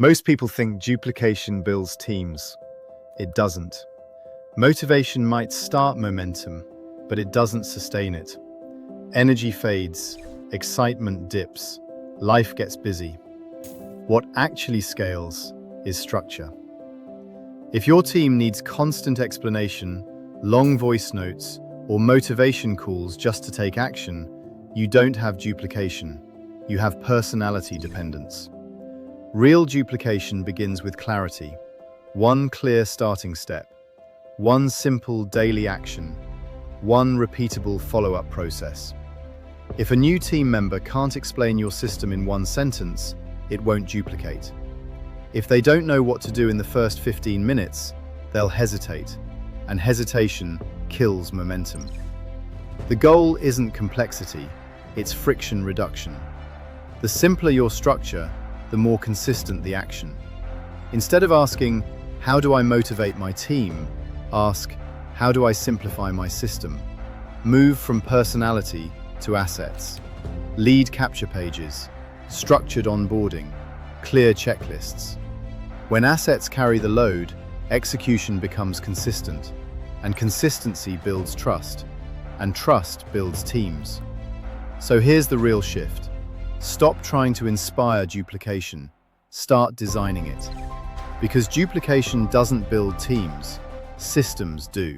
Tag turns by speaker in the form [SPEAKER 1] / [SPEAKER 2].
[SPEAKER 1] Most people think duplication builds teams. It doesn't. Motivation might start momentum, but it doesn't sustain it. Energy fades, excitement dips, life gets busy. What actually scales is structure. If your team needs constant explanation, long voice notes, or motivation calls just to take action, you don't have duplication. You have personality dependence. Real duplication begins with clarity. One clear starting step. One simple daily action. One repeatable follow-up process. If a new team member can't explain your system in one sentence, it won't duplicate. If they don't know what to do in the first 15 minutes, they'll hesitate, and hesitation kills momentum. The goal isn't complexity, it's friction reduction. The simpler your structure, the more consistent the action. Instead of asking, how do I motivate my team? Ask, how do I simplify my system? Move from personality to assets. Lead capture pages, structured onboarding, clear checklists. When assets carry the load, execution becomes consistent, and consistency builds trust, and trust builds teams. So here's the real shift. Stop trying to inspire duplication. Start designing it. Because duplication doesn't build teams, systems do.